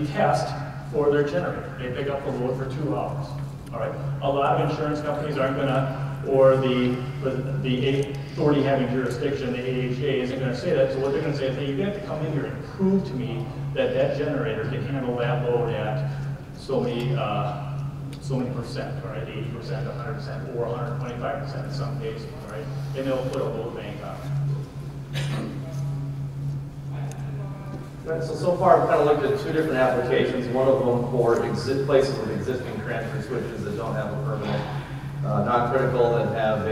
the test for their generator. They pick up the load for 2 hours. All right. A lot of insurance companies aren't going to, or the authority having jurisdiction, the AHA, isn't going to say that. So what they're going to say is, hey, you have to come in here and prove to me that that generator can handle that load at so many percent, all right, 80%, 100%, or 125% in some cases, all right? And they'll put a load bank on it. Right, so far I've kind of looked at 2 different applications. One of them for places with existing transfer switches that don't have a permanent non-critical, that have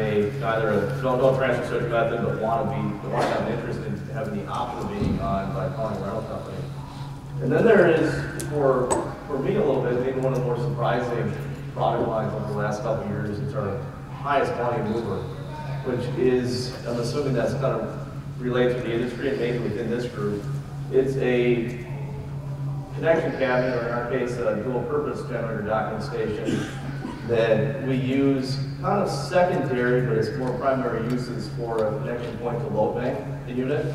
no transfer switch method, but want to have an interest in having the option of being on by calling a rental company. And then there is, for me a little bit, maybe one of the more surprising product lines over the last couple of years. It's our highest volume mover, which is, I'm assuming that's kind of related to the industry and maybe within this group. It's a connection cabinet, or in our case, a dual purpose generator docking station that we use kind of secondary, but it's more primary uses for a connection point to load bank the unit.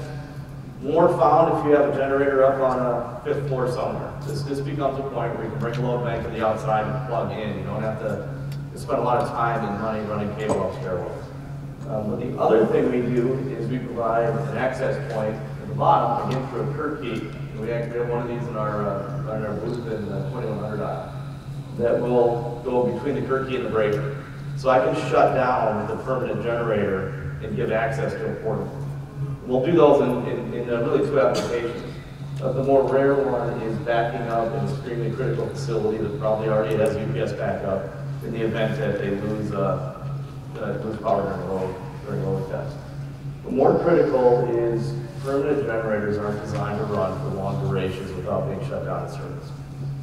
More found if you have a generator up on a 5th floor somewhere. This becomes a point where you can bring a load bank to the outside and plug in. You don't have to spend a lot of time and money running cable up stairwells. But the other thing we do is we provide an access point at the bottom, again through a Kerr key. And we actually have one of these in our booth in the 2100 aisle that will go between the Kerr key and the breaker. So I can shut down the permanent generator and give access to a portable. We'll do those in really 2 applications. The more rare one is backing up an extremely critical facility that probably already has UPS backup in the event that they lose power during load test. The more critical is permanent generators aren't designed to run for long durations without being shut down in service.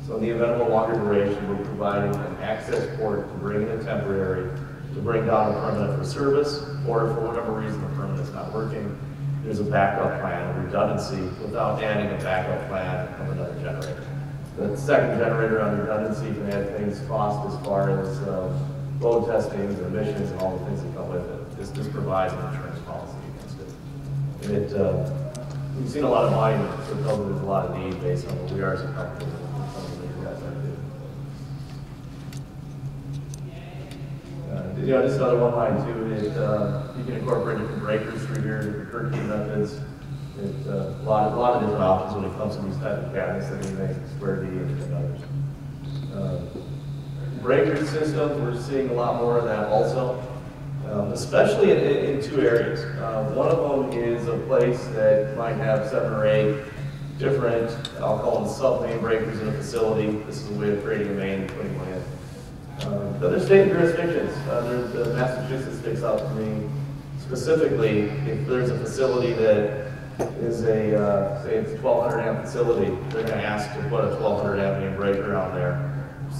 So in the event of a longer duration, we're providing an access port to bring in a temporary, to bring down a permanent for service, or if for whatever reason the permanent's not working, there's a backup plan of redundancy without adding a backup plan of another generator. The second generator on redundancy can add things cost as far as load testing and emissions and all the things that come with it. This provides an insurance policy against it. And we've seen a lot of volume, so it tells me there's a lot of need based on what we are as a company and some of the you guys are doing. Just another one line too is you can incorporate different breakers through here, different Kerr key methods. It's a lot of different options when it comes to these type of cabinets that we make, square D and others. Breaker systems, we're seeing a lot more of that also, especially in 2 areas. One of them is a place that might have 7 or 8 different, I'll call them sub-main breakers in a facility. This is a way of creating a main and putting one in. Other state jurisdictions, Massachusetts sticks out to me specifically. If there's a facility that is a, say it's a 1200 amp facility, they're going to ask to put a 1200 amp main breaker on there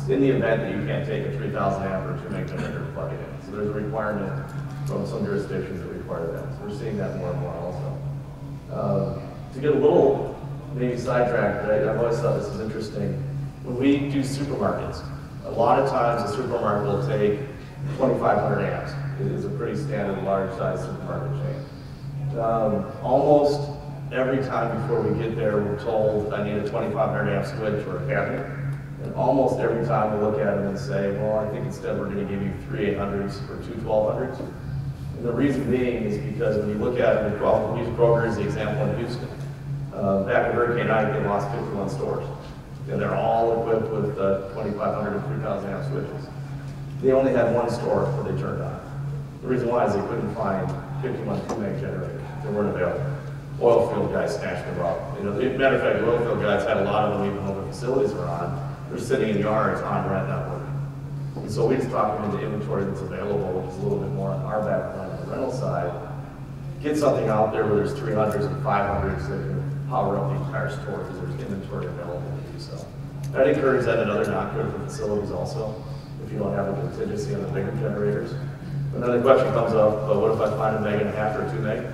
in the event that you can't take a 3000 amp or 2 meg generator and plug it in. So there's a requirement from some jurisdictions that require that. So we're seeing that more and more also. To get a little maybe sidetracked, I've always thought this is interesting. When we do supermarkets, a lot of times a supermarket will take 2500 amps. It is a pretty standard large size supermarket chain. Almost every time before we get there, we're told I need a 2500 amp switch or a cabinet. And almost every time we look at them and say, well, I think instead we're going to give you 3 800s or 2 1200s. And the reason being is because when you look at them, we use Kroger as the example in Houston. Back in Hurricane Ike, they lost 51 stores. And they're all equipped with 2500 and 3000 amp switches. They only had 1 store that they turned on. The reason why is they couldn't find 51 2 meg generators. They weren't available. Oil field guys snatched them up. Matter of fact, the oil field guys had a lot of them even though the facilities were on. They're sitting in yards on rent network. And so we just talk them into inventory that's available, which is a little bit more on our background on the rental side. Get something out there where there's 300s and 500s that can power up the entire store because there's inventory available to do so. I'd encourage that in other non-critical facilities also, if you don't have a contingency on the bigger generators. But then the question comes up, what if I find a 1.5 meg or 2 meg?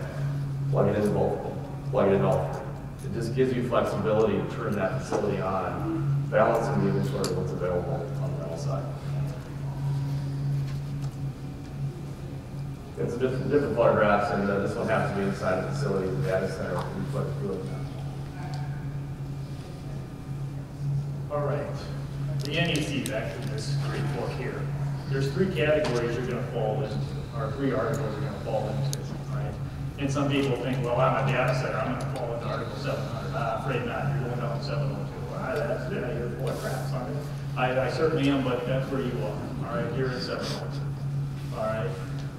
Plug it into both of them. Plug it in all 3. It just gives you flexibility to turn that facility on, balancing the inventory of what's available on the rental side. It's different photographs, and this one happens to be inside a facility, the data center we put through it. All right, the NEC, back to this great book here. There's three categories you're going to fall into, or three articles you're going to fall into, right? And some people think, well, I'm a data center, I'm going to fall into Article 700. I'm afraid not, you're going down to 702. That's it, you're full of crap, son. I certainly am, but that's where you are. All right, you're at 702. All right,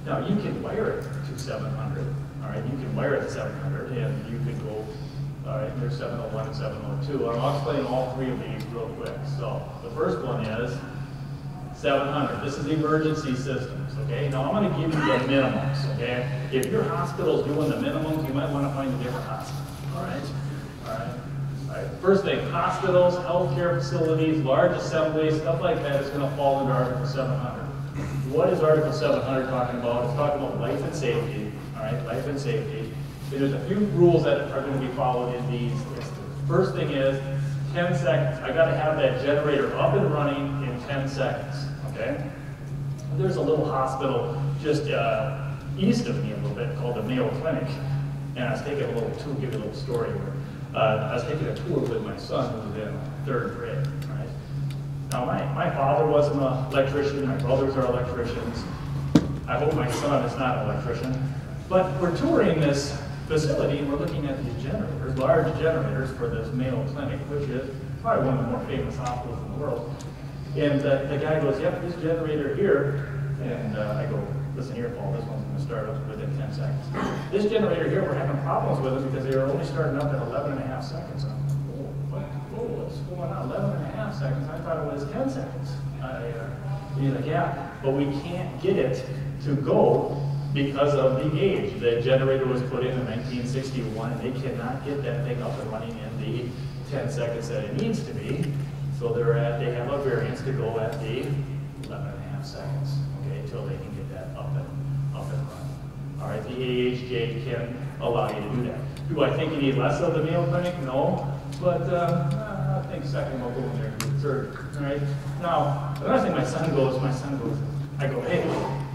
now you can wire it to 700. All right, you can wire it to 700, and you can go. All right, there's 701 and 702. I'll explain all three of these real quick. So the first one is 700. This is emergency systems, okay? Now I'm going to give you the minimums, okay? If your hospital's doing the minimums, you might want to find a different hospital, all right? All right. All right. First thing, hospitals, healthcare facilities, large assemblies, stuff like that is going to fall into Article 700. What is Article 700 talking about? It's talking about life and safety, all right? Life and safety. There's a few rules that are going to be followed in these instances. First thing is 10 seconds. I got to have that generator up and running in 10 seconds, okay? There's a little hospital just east of me a little bit called the Mayo Clinic. And I was taking a little tour, give you a little story here. I was taking a tour with my son who was in 3rd grade, right? Now my father was an electrician, my brothers are electricians. I hope my son is not an electrician. But we're touring this facility and we're looking at these generators, large generators for this Mayo Clinic, which is probably one of the more famous hospitals in the world. And the guy goes, yep, this generator here, and I go, listen here, Paul, this one's going to start up within 10 seconds. This generator here, we're having problems with it because they are only starting up at 11 and a half seconds. I'm like, what's going on, 11 and a half seconds? I thought it was 10 seconds. He's like, yeah, but we can't get it to go because of the age. The generator was put in 1961, and they cannot get that thing up and running in the 10 seconds that it needs to be. So they have a variance to go at the 11 and a half seconds, okay, until they can get that up and running. All right, the AHJ can allow you to do that. Do I think you need less of the Mayo Clinic? No, but I think second will go in there and third. All right. Now, another thing, my son goes. I go, hey,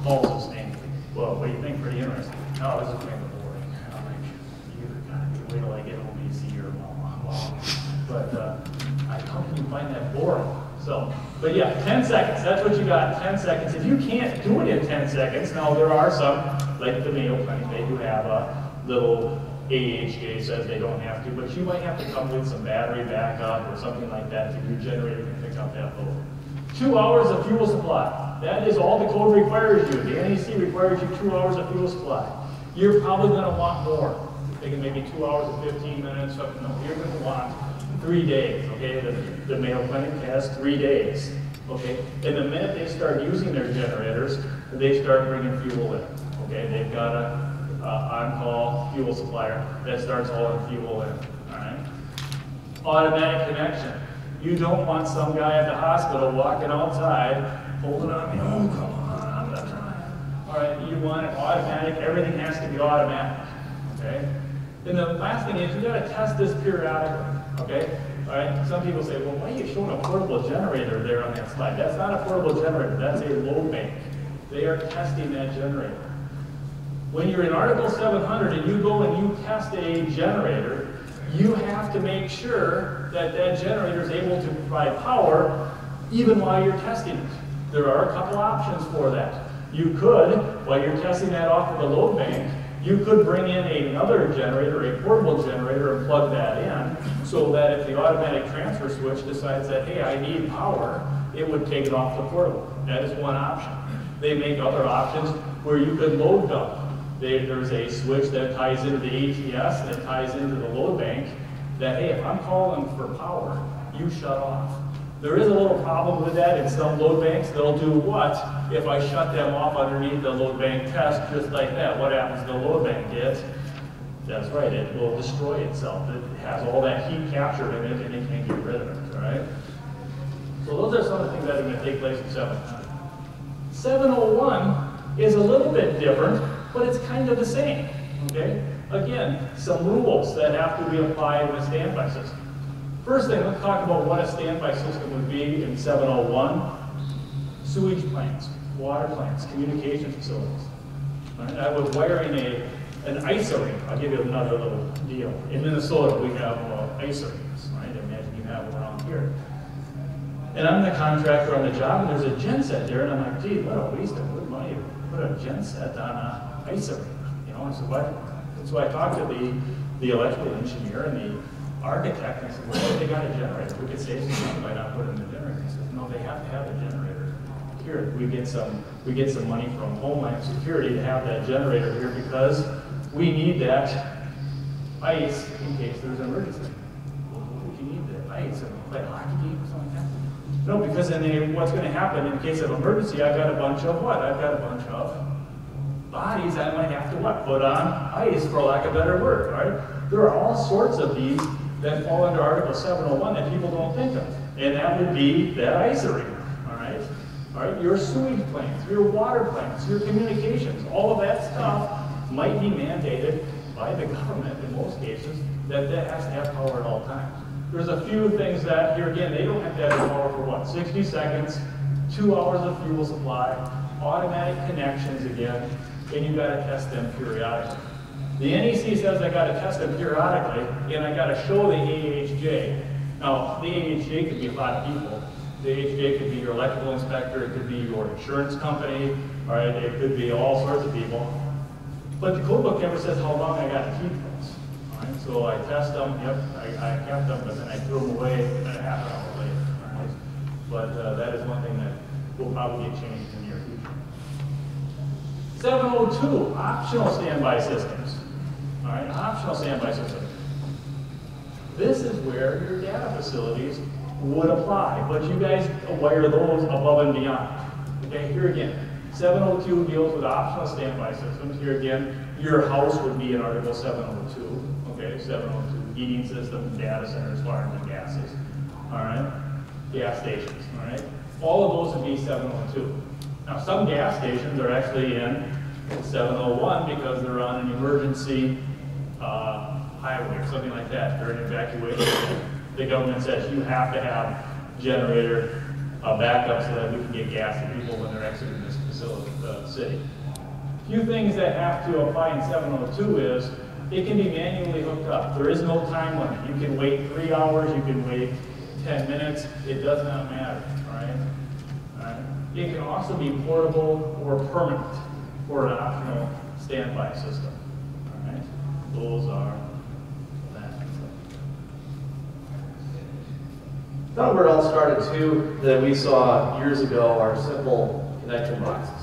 Paul's his name. Well, what do you think? Pretty interesting. No, this is kind of boring. I'm like, wait till I get home and see your mom. Wow. But how can you find that boring? So, but yeah, 10 seconds. That's what you got, 10 seconds. If you can't do it in 10 seconds, now there are some, like the Mayo Clinic, they do have a little AHJ says they don't have to, but you might have to come with some battery backup or something like that if your generator can pick up that load. 2 hours of fuel supply. That is all the code requires you. The NEC requires you 2 hours of fuel supply. You're probably going to want more. Thinking maybe 2 hours and 15 minutes. No, you're going to want 3 days. Okay, the Mayo Clinic has 3 days. Okay, and the minute they start using their generators, they start bringing fuel in. Okay, they've got a on-call fuel supplier that starts hauling fuel in. All right, automatic connection. You don't want some guy at the hospital walking outside, holding on me, oh, come on, I'm not trying. All right, you want it automatic, everything has to be automatic, okay? And the last thing is you gotta test this periodically, okay? All right, some people say, well, why are you showing a portable generator there on that slide? That's not a portable generator, that's a load bank. They are testing that generator. When you're in Article 700 and you go and you test a generator, you have to make sure that that generator is able to provide power even while you're testing it. There are a couple options for that. You could, while you're testing that off of the load bank, you could bring in another generator, a portable generator, and plug that in so that if the automatic transfer switch decides that, hey, I need power, it would take it off the portable. That is one option. They make other options where you could load dump. There's a switch that ties into the ATS that ties into the load bank that, hey, if I'm calling for power, you shut off. There is a little problem with that in some load banks. They'll do what if I shut them off underneath the load bank test just like that? What happens to the load bank? That's right, it will destroy itself. It has all that heat captured in it and it can't get rid of it, all right? So those are some of the things that are going to take place in 700. 701 is a little bit different, but it's kind of the same, okay? Again, some rules that have to be applied in a standby system. First thing, let's talk about what a standby system would be in 701. Sewage plants, water plants, communication facilities. Right? I was wiring an ISO ring. I'll give you another little deal. In Minnesota, we have ISO rings, right? Imagine you have one around here. And I'm the contractor on the job, and there's a gen set there, and I'm like, gee, what a waste of good money to put a gen set on a ice arena. You know, and so so I talked to the electrical engineer and the architect, and I said, well, they got a generator. We could save some money by not putting the generator. He said, no, they have to have a generator. Here, we get some money from Homeland Security to have that generator here because we need that ice in case there's an emergency. If you need the ice and play a hockey game or something like that. No, because then what's going to happen in case of emergency, I've got a bunch of what? I've got a bunch of bodies I might have to what? Put on ice, for lack of a better word, right? There are all sorts of these that fall under Article 701 that people don't think of. And that would be that ice arena, all right? All right, your sewage plants, your water plants, your communications, all of that stuff might be mandated by the government in most cases that has to have power at all times. There's a few things that, here again, they don't have to have power for what? 60 seconds, 2 hours of fuel supply, automatic connections again, and you've got to test them periodically. The NEC says I got to test them periodically, and I got to show the AHJ. Now, the AHJ could be a lot of people. The AHJ could be your electrical inspector, it could be your insurance company, all right, it could be all sorts of people. But the code book never says how long I got to keep those. All right, so I test them, yep, I kept them, but then I threw them away a half an hour later. All right? But that is one thing that will probably get changed in the near future. 702, optional standby systems. All right, optional standby systems. This is where your data facilities would apply, but you guys wire those above and beyond. Okay, here again, 702 deals with optional standby systems. Here again, your house would be in Article 702. Okay, 702, heating systems, data centers, farms, and gases. All right, gas stations. All right, all of those would be 702. Now, some gas stations are actually in 701 because they're on an emergency highway or something like that. During evacuation, the government says you have to have generator backup so that we can get gas to people when they're exiting this facility, city. A few things that have to apply in 702 is it can be manually hooked up. There is no time limit. You can wait 3 hours, you can wait 10 minutes. It does not matter, all right? All right? It can also be portable or permanent for an optional standby system, all right? Those are that. Thought where it all started too, that we saw years ago, are simple connection boxes.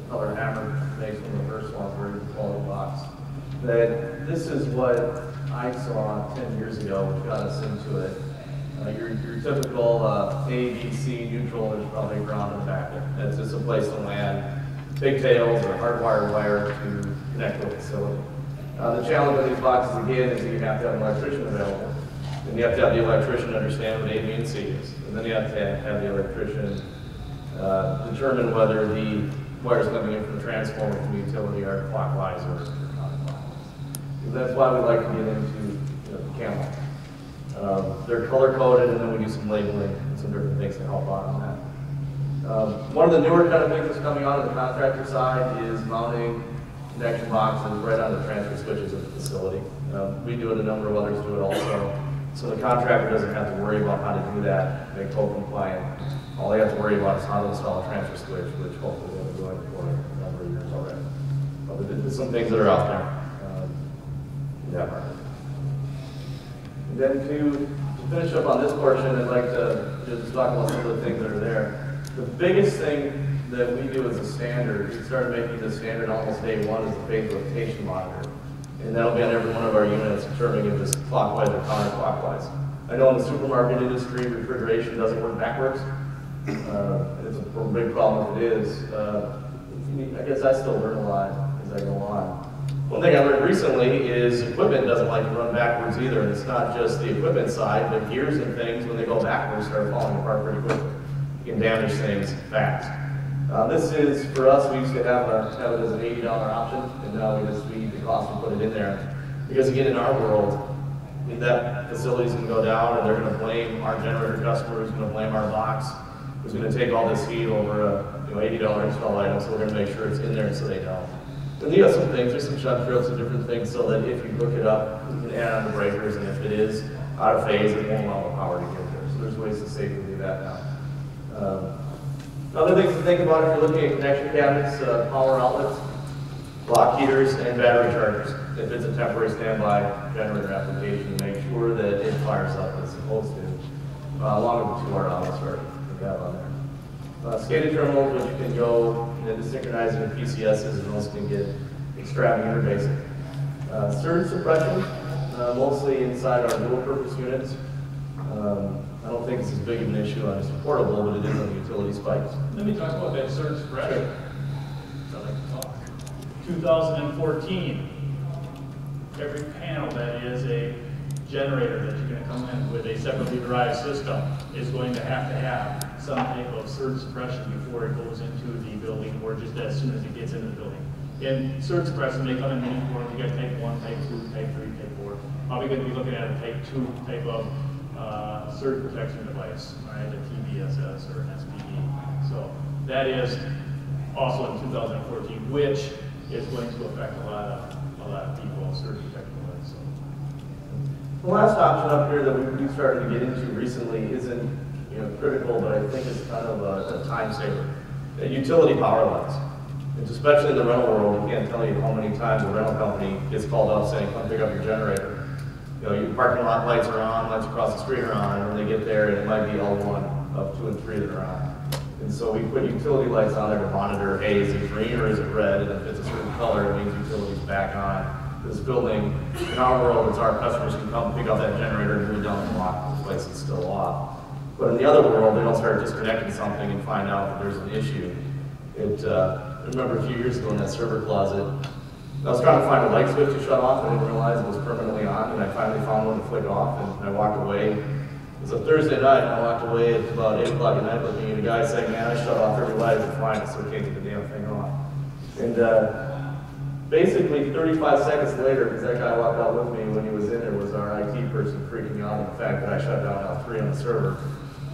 Color Hammer makes one of the first ones, very quality box. That this is what I saw 10 years ago, which got us into it. Your typical A, B, C neutral, there's probably ground in the back. That's just a place to land pigtails or hardwired wire to connect to a facility. The challenge with these boxes again is that you have to have an electrician available. And you have to have the electrician understand what A, B, and C is. And then you have to have the electrician determine whether the wires coming in from the transformer from the utility are clockwise or counterclockwise. That's why we like to get into the camel. They're color-coded, and then we do some labeling and some different things to help out on that. One of the newer kind of things that's coming on the contractor side is mounting connection boxes right on the transfer switches of the facility. We do it, a number of others do it also. So the contractor doesn't have to worry about how to do that, make code compliant. All they have to worry about is how to install a transfer switch, which hopefully they've been doing for a number of years already. But there's some things that are out there in that market. And then to finish up on this portion, I'd like to just talk about some of the things that are there. The biggest thing that we do as a standard, we started making the standard almost day one, is the phase rotation monitor. And that'll be on every one of our units, determining if it's clockwise or counterclockwise. I know in the supermarket industry, refrigeration doesn't work backwards. It's a big problem if it is. I guess I still learn a lot as I go on. One thing I learned recently is equipment doesn't like to run backwards either, and it's not just the equipment side, but gears and things, when they go backwards, start falling apart pretty quickly. You can damage things fast. This is, for us, we used to have it as an $80 option, and now we eat the cost and put it in there. Because again, in our world, that facility's going to go down, and they're going to blame our generator customer, who's going to blame our box, who's going to take all this heat over a $80 install item, so we're going to make sure it's in there so they know. And you have some things, there's some shunt trips and different things, so that if you look it up, you can add on the breakers, and if it is out of phase, it won't allow the power to get there. So there's ways to safely do that now. Other things to think about if you're looking at connection cabinets, power outlets, block heaters, and battery chargers. If it's a temporary standby generator application, make sure that it fires up as it's supposed to, along with the 2 hour outlets we have on there. SCADA terminals, which you can go into synchronizing with PCSs, and those can get extravagant or basic. Surge suppression, mostly inside our dual purpose units. I don't think it's as big of an issue on a portable, but it is on utility spikes. Let me talk about that surge suppression. I like to talk. 2014, every panel that is a generator that you're going to come in with a separately derived system is going to have some type of surge suppression before it goes into the building, or just as soon as it gets into the building. And surge suppression, they come in many forms. You got type 1, type 2, type 3, type 4. Probably going to be looking at a type 2 type of surge protection device, right? A TVSS or an SPD. So that is also in 2014, which is going to affect a lot of people, surge protection device. So. The last option up here that we started to get into recently isn't critical, but I think it's kind of a time saver. Utility power lines. It's especially in the rental world, I can't tell you how many times a rental company gets called up saying, come pick up your generator. Your parking lot lights are on, lights across the street are on, and when they get there, it might be L1 of 2 and 3 that are on. And so we put utility lights on there to monitor, hey, is it green or is it red? And if it's a certain color, it means utility's back on. This building, in our world, it's our customers can come pick up that generator and move down the block, the place is still off. But in the other world, they don't start disconnecting something and find out that there's an issue. I remember a few years ago in that server closet, I was trying to find a light switch to shut off. I didn't realize it was permanently on, and I finally found one to flick off, and I walked away. It was a Thursday night, and I walked away at about 8 o'clock at night looking at a guy saying, man, I shut off every light, it's fine, I still can't get the damn thing off. And basically 35 seconds later, because that guy walked out with me when he was in there, was our IT person freaking out at the fact that I shut down L3 on the server.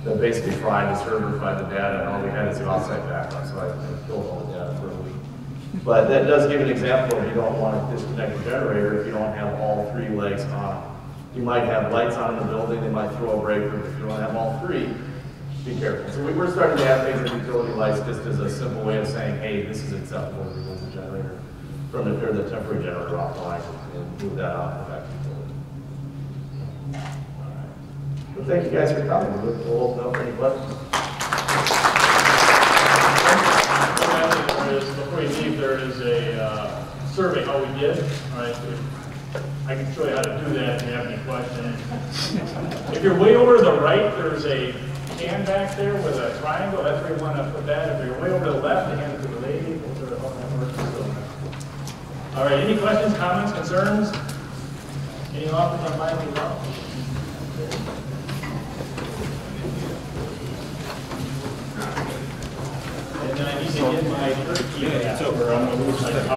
That basically fried the server, fried the data, and all we had is an offsite backup, so I killed all the data for a week. But that does give an example of you don't want to disconnect the generator if you don't have all 3 legs on. You might have lights on in the building, they might throw a breaker. If you don't have all 3, be careful. So we're starting to have things like utility lights just as a simple way of saying, hey, this is acceptable to remove the generator from the temporary generator offline and move that out back to utility. Well, thank you guys for coming. We'll open up for any questions. Before you leave, there is a survey how we did. All right, I can show you how to do that if you have any questions. If you're way over to the right, there's a can back there with a triangle. That's where you want to put that. If you're way over to the left, the hand to the lady. Those are how that works. So. All right, any questions, comments, concerns? Any offers on my behalf? And then I need to get my turkey. Yeah, it's over. I'm going to lose my